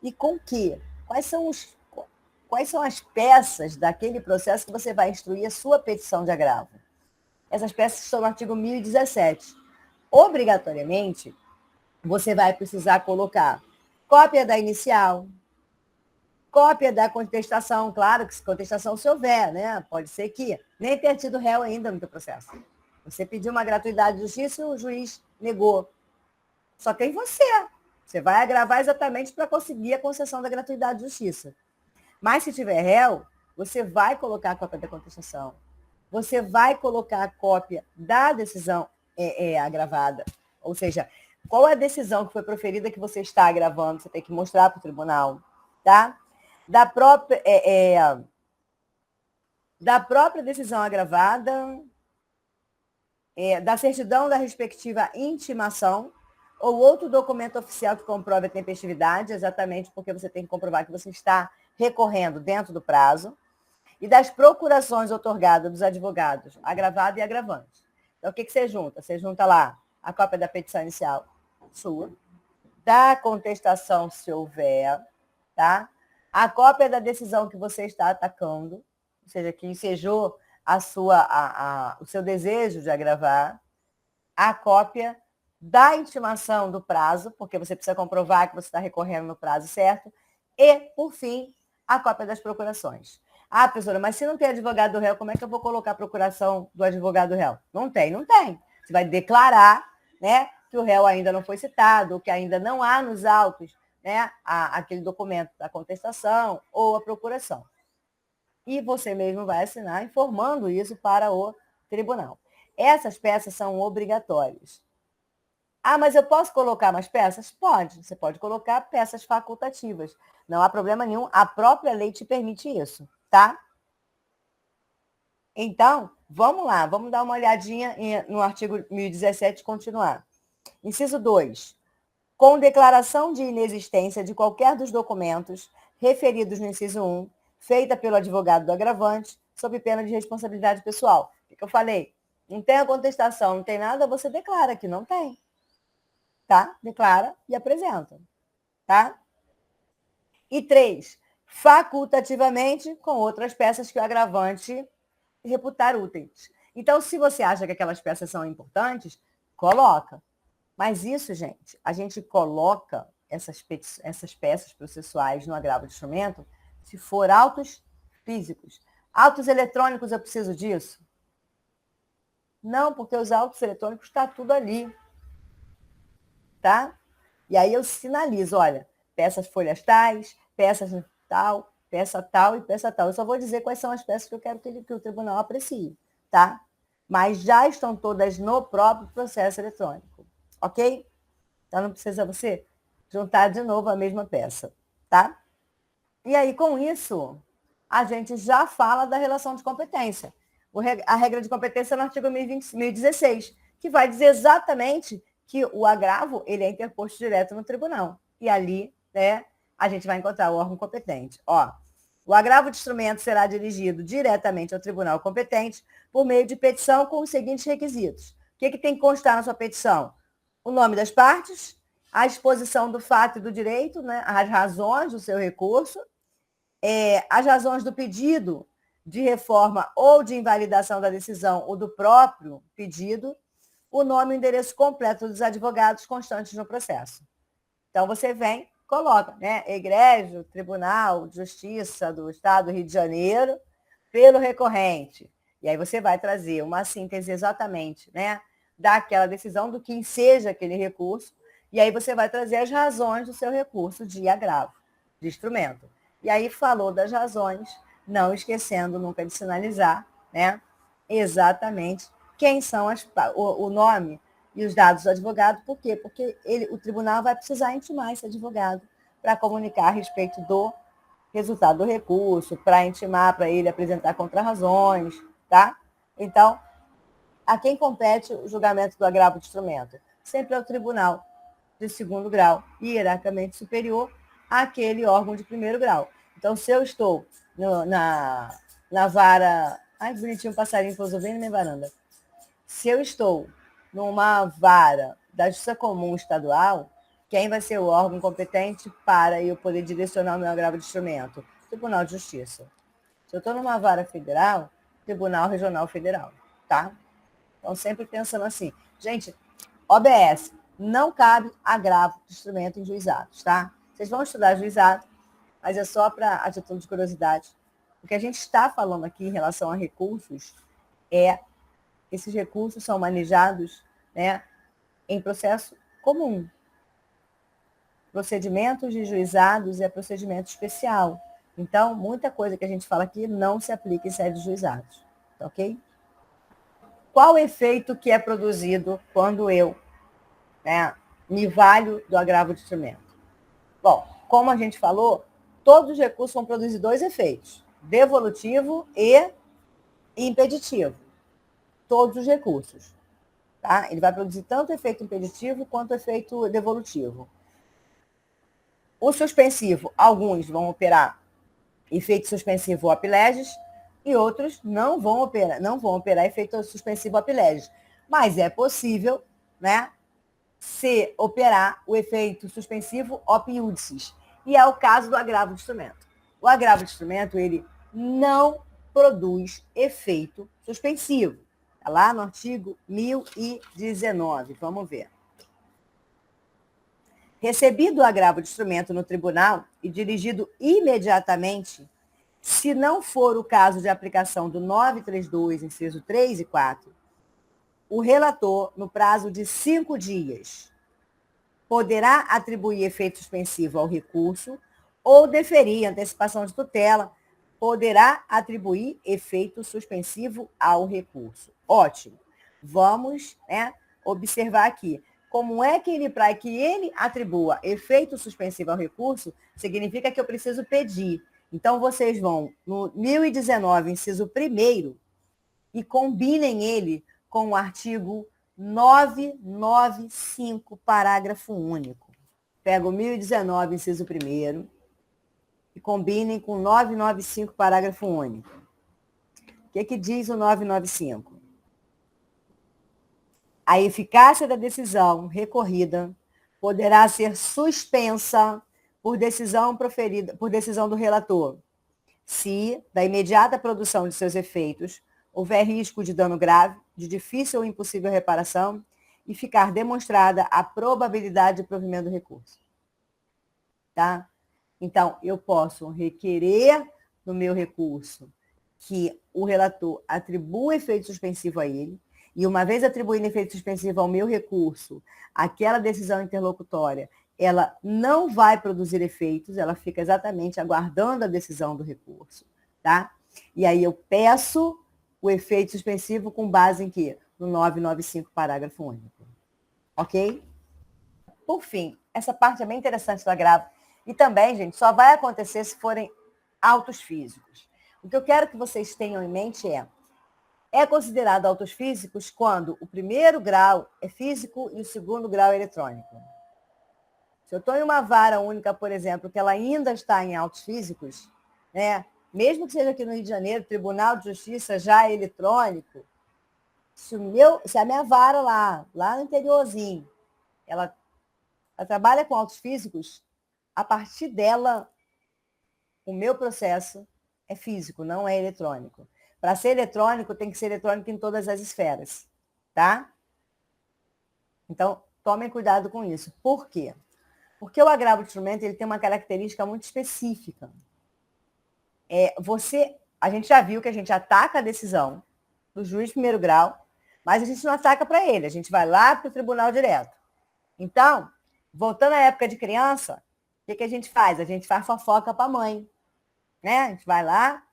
e com que? Quais são as peças daquele processo que você vai instruir a sua petição de agravo? Essas peças estão no artigo 1017. Obrigatoriamente, você vai precisar colocar cópia da inicial, cópia da contestação, claro que se contestação se houver, né? Pode ser que nem tenha tido réu ainda no teu processo. Você pediu uma gratuidade de justiça e o juiz negou. Só tem você. Você vai agravar exatamente para conseguir a concessão da gratuidade de justiça. Mas se tiver réu, você vai colocar a cópia da contestação. Você vai colocar a cópia da decisão agravada. Ou seja, qual é a decisão que foi proferida que você está agravando? Você tem que mostrar para o tribunal. Tá? Da própria decisão agravada, da certidão da respectiva intimação ou outro documento oficial que comprove a tempestividade, exatamente porque você tem que comprovar que você está recorrendo dentro do prazo, e das procurações outorgadas dos advogados, agravado e agravante. Então, o que você junta? Você junta lá a cópia da petição inicial sua, da contestação, se houver, tá? A cópia da decisão que você está atacando, ou seja, que ensejou o seu desejo de agravar, a cópia da intimação do prazo, porque você precisa comprovar que você está recorrendo no prazo certo, e, por fim, a cópia das procurações. Ah, professora, mas se não tem advogado do réu, como é que eu vou colocar a procuração do advogado do réu? Não tem. Você vai declarar, né, que o réu ainda não foi citado, ou que ainda não há nos autos, né, aquele documento da contestação ou a procuração. E você mesmo vai assinar informando isso para o tribunal. Essas peças são obrigatórias. Ah, mas eu posso colocar mais peças? Pode. Você pode colocar peças facultativas. Não há problema nenhum. A própria lei te permite isso, tá? Então, vamos lá. Vamos dar uma olhadinha no artigo 1017 e continuar. Inciso 2. Com declaração de inexistência de qualquer dos documentos referidos no inciso 1, feita pelo advogado do agravante, sob pena de responsabilidade pessoal. O que eu falei? Não tem a contestação, não tem nada, você declara que não tem. Tá? Declara e apresenta. Tá? E 3, facultativamente com outras peças que o agravante reputar úteis. Então, se você acha que aquelas peças são importantes, coloca. Mas isso, gente, a gente coloca essas peças processuais no agravo de instrumento se for autos físicos. Autos eletrônicos, eu preciso disso? Não, porque os autos eletrônicos está tudo ali. Tá? E aí eu sinalizo, olha, peças folhas tais, peças tal, peça tal e peça tal. Eu só vou dizer quais são as peças que eu quero que o tribunal aprecie, tá? Mas já estão todas no próprio processo eletrônico, ok? Então não precisa você juntar de novo a mesma peça, tá? E aí, com isso, a gente já fala da relação de competência. A regra de competência é no artigo 1016, que vai dizer exatamente que o agravo ele é interposto direto no tribunal. E ali, né, a gente vai encontrar o órgão competente. Ó, o agravo de instrumento será dirigido diretamente ao tribunal competente por meio de petição com os seguintes requisitos. O que tem que constar na sua petição? O nome das partes, a exposição do fato e do direito, né, as razões do seu recurso, as razões do pedido de reforma ou de invalidação da decisão ou do próprio pedido, o nome e o endereço completo dos advogados constantes no processo. Então, você vem, coloca, né? Egrégio, Tribunal de Justiça do Estado do Rio de Janeiro, pelo recorrente. E aí você vai trazer uma síntese exatamente, né, daquela decisão, do que enseja aquele recurso, e aí você vai trazer as razões do seu recurso de agravo, de instrumento. E aí falou das razões, não esquecendo nunca de sinalizar, né, exatamente quem são o nome e os dados do advogado. Por quê? Porque o tribunal vai precisar intimar esse advogado para comunicar a respeito do resultado do recurso, para intimar para ele apresentar contrarrazões, tá? Então, a quem compete o julgamento do agravo de instrumento? Sempre é o tribunal de segundo grau, hierarquicamente superior àquele órgão de primeiro grau. Então, se eu estou na vara... Ai, que bonitinho, um passarinho pousou bem na minha varanda. Se eu estou numa vara da Justiça Comum Estadual, quem vai ser o órgão competente para eu poder direcionar o meu agravo de instrumento? Tribunal de Justiça. Se eu estou numa vara federal, Tribunal Regional Federal, tá? Então, sempre pensando assim. Gente, OBS, não cabe agravo de instrumento em juizados, tá? Vocês vão estudar juizado, mas é só para a título de curiosidade. O que a gente está falando aqui em relação a recursos esses recursos são manejados, né, em processo comum. Procedimentos de juizados é procedimento especial. Então, muita coisa que a gente fala aqui não se aplica em sede de juizados, ok? Qual o efeito que é produzido quando eu me valho do agravo de instrumento? Bom, como a gente falou, todos os recursos vão produzir dois efeitos, devolutivo e impeditivo. Todos os recursos. Tá? Ele vai produzir tanto efeito impeditivo quanto efeito devolutivo. O suspensivo, alguns vão operar efeito suspensivo op legis e outros não vão operar efeito suspensivo op legis. Mas é possível, né, se operar o efeito suspensivo op iudicis. E é o caso do agravo de instrumento. O agravo de instrumento, ele não produz efeito suspensivo. Está lá no artigo 1019. Vamos ver. Recebido o agravo de instrumento no tribunal e dirigido imediatamente, se não for o caso de aplicação do 932, inciso 3 e 4, o relator, no prazo de 5 dias, poderá atribuir efeito suspensivo ao recurso ou deferir antecipação de tutela, poderá atribuir efeito suspensivo ao recurso. Ótimo. Vamos, observar aqui. Como é que para que ele atribua efeito suspensivo ao recurso, significa que eu preciso pedir. Então, vocês vão no 1019, inciso 1º, e combinem ele com o artigo 995, parágrafo único. Pega o 1019, inciso 1º, e combinem com 995, parágrafo único. O que diz o 995? A eficácia da decisão recorrida poderá ser suspensa por decisão do relator, se, da imediata produção de seus efeitos, houver risco de dano grave, de difícil ou impossível reparação, e ficar demonstrada a probabilidade de provimento do recurso. Tá? Então, eu posso requerer no meu recurso que o relator atribua efeito suspensivo a ele, e uma vez atribuindo efeito suspensivo ao meu recurso, aquela decisão interlocutória, ela não vai produzir efeitos, ela fica exatamente aguardando a decisão do recurso, tá? E aí eu peço o efeito suspensivo com base em quê? No 995, parágrafo único. Ok? Por fim, essa parte é bem interessante do agravo. E também, gente, só vai acontecer se forem autos físicos. O que eu quero que vocês tenham em mente é considerado autos físicos quando o primeiro grau é físico e o segundo grau é eletrônico. Se eu estou em uma vara única, por exemplo, que ela ainda está em autos físicos, mesmo que seja aqui no Rio de Janeiro, Tribunal de Justiça já é eletrônico, se a minha vara lá no interiorzinho, ela trabalha com autos físicos, a partir dela, o meu processo é físico, não é eletrônico. Para ser eletrônico, tem que ser eletrônico em todas as esferas, tá? Então, tomem cuidado com isso. Por quê? Porque o agravo de instrumento ele tem uma característica muito específica. A gente já viu que a gente ataca a decisão do juiz de primeiro grau, mas a gente não ataca para ele, a gente vai lá para o tribunal direto. Então, voltando à época de criança, o que a gente faz? A gente faz fofoca para a mãe. A gente vai lá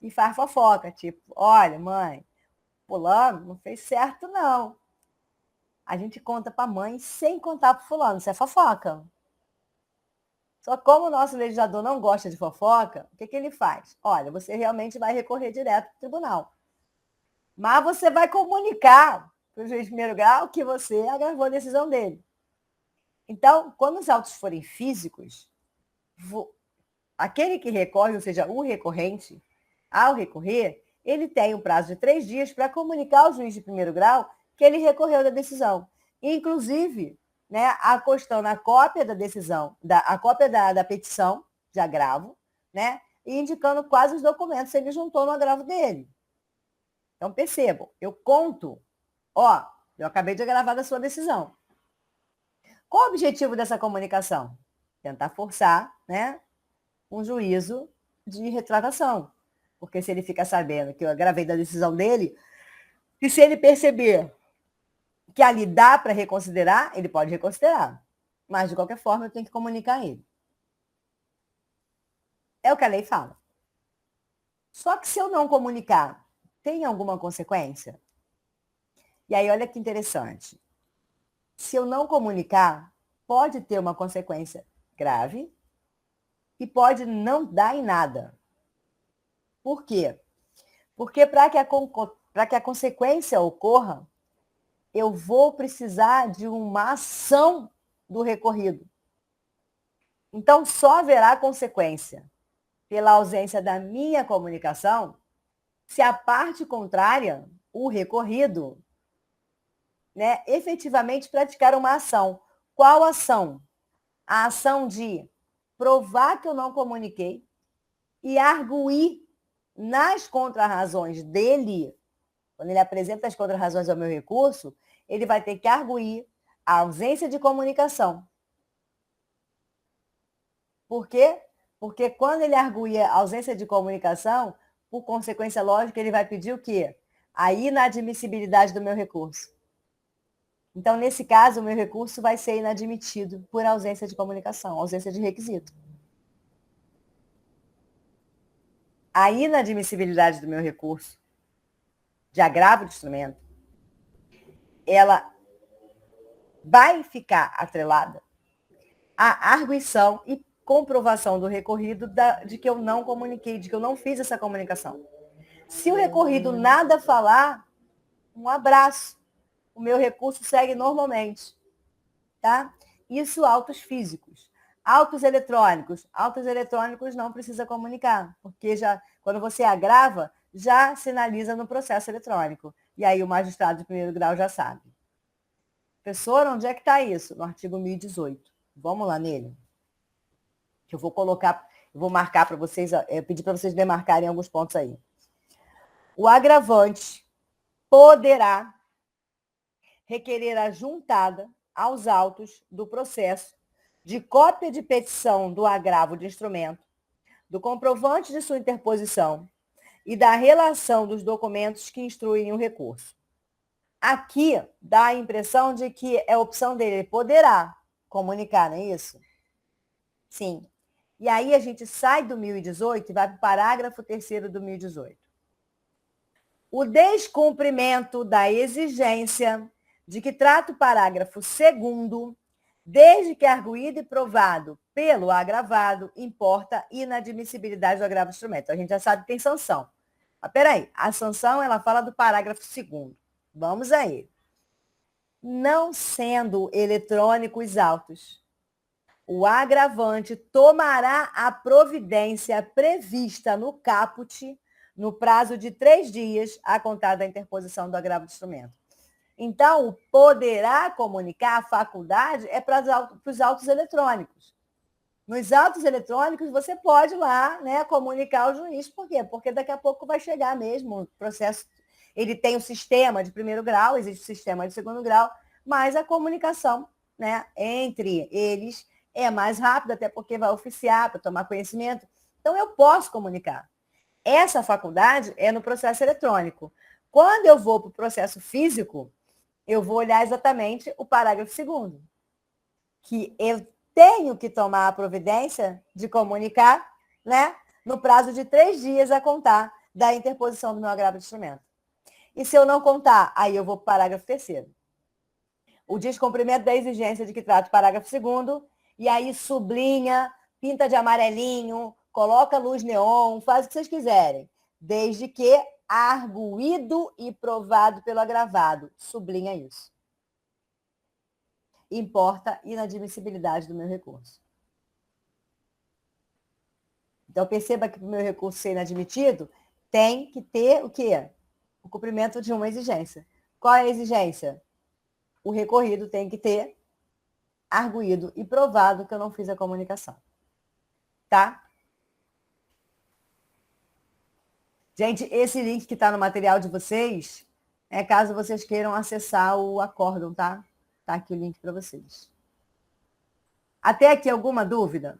e faz fofoca, tipo, olha, mãe, fulano não fez certo, não. A gente conta para a mãe sem contar para o fulano, isso é fofoca. Só como o nosso legislador não gosta de fofoca, o que ele faz? Olha, você realmente vai recorrer direto para o tribunal. Mas você vai comunicar para o juiz de primeiro grau que você agravou a decisão dele. Então, quando os autos forem físicos, aquele que recorre, ou seja, o recorrente, ao recorrer, ele tem um prazo de 3 dias para comunicar ao juiz de primeiro grau que ele recorreu da decisão. Inclusive, né, acostando a cópia da decisão, a cópia da petição de agravo, né, e indicando quais os documentos ele juntou no agravo dele. Então, percebam, eu conto, ó, eu acabei de agravar da sua decisão. Qual o objetivo dessa comunicação? Tentar forçar, né, um juízo de retratação. Porque se ele fica sabendo que eu agravei da decisão dele, e se ele perceber que ali dá para reconsiderar, ele pode reconsiderar. Mas, de qualquer forma, eu tenho que comunicar a ele. É o que a lei fala. Só que se eu não comunicar, tem alguma consequência? E aí, olha que interessante. Se eu não comunicar, pode ter uma consequência grave e pode não dar em nada. Por quê? Porque para que a consequência ocorra, eu vou precisar de uma ação do recorrido. Então, só haverá consequência pela ausência da minha comunicação se a parte contrária, o recorrido, né, efetivamente praticar uma ação. Qual ação? A ação de provar que eu não comuniquei e arguir nas contrarrazões dele, quando ele apresenta as contrarrazões ao meu recurso, ele vai ter que arguir a ausência de comunicação. Por quê? Porque quando ele arguir a ausência de comunicação, por consequência lógica, ele vai pedir o quê? A inadmissibilidade do meu recurso. Então, nesse caso, o meu recurso vai ser inadmitido por ausência de comunicação, ausência de requisito. A inadmissibilidade do meu recurso de agravo de instrumento, ela vai ficar atrelada à arguição e comprovação do recorrido de que eu não comuniquei, de que eu não fiz essa comunicação. Se o recorrido nada falar, um abraço. O meu recurso segue normalmente. Tá? Isso autos físicos. Autos eletrônicos não precisa comunicar, porque já quando você agrava, já sinaliza no processo eletrônico. E aí o magistrado de primeiro grau já sabe. Professor, onde é que está isso? No artigo 1018. Vamos lá nele. Que eu vou colocar, eu vou marcar para vocês, pedir para vocês demarcarem alguns pontos aí. O agravante poderá requerer a juntada aos autos do processo de cópia de petição do agravo de instrumento, do comprovante de sua interposição e da relação dos documentos que instruem o recurso. Aqui dá a impressão de que é opção dele, ele poderá comunicar, não é isso? Sim. E aí a gente sai do 1018 e vai para o parágrafo 3º do 1018. O descumprimento da exigência de que trata o parágrafo 2º, desde que arguído e provado pelo agravado, importa inadmissibilidade do agravo do instrumento. A gente já sabe que tem sanção. Mas peraí, a sanção ela fala do parágrafo 2º. Vamos a ele. Não sendo eletrônicos autos, o agravante tomará a providência prevista no caput no prazo de 3 dias a contar da interposição do agravo do instrumento. Então, o poderá comunicar, a faculdade, é para os autos eletrônicos. Nos autos eletrônicos, você pode lá, né, comunicar ao juiz. Por quê? Porque daqui a pouco vai chegar mesmo o processo. Ele tem o sistema de primeiro grau, existe o sistema de segundo grau, mas a comunicação, né, entre eles é mais rápida, até porque vai oficiar para tomar conhecimento. Então, eu posso comunicar. Essa faculdade é no processo eletrônico. Quando eu vou para o processo físico, eu vou olhar exatamente o parágrafo 2º, que eu tenho que tomar a providência de comunicar, né, no prazo de 3 dias a contar da interposição do meu agravo de instrumento. E se eu não contar, aí eu vou para o parágrafo 3º. O descumprimento da exigência de que trata o parágrafo 2º, e aí sublinha, pinta de amarelinho, coloca luz neon, faz o que vocês quiserem, desde que arguído e provado pelo agravado. Sublinha isso. Importa a inadmissibilidade do meu recurso. Então, perceba que para o meu recurso ser inadmitido, tem que ter o quê? O cumprimento de uma exigência. Qual é a exigência? O recorrido tem que ter arguído e provado que eu não fiz a comunicação. Tá? Gente, esse link que está no material de vocês, é caso vocês queiram acessar o acórdão, tá? Tá aqui o link para vocês. Até aqui, alguma dúvida?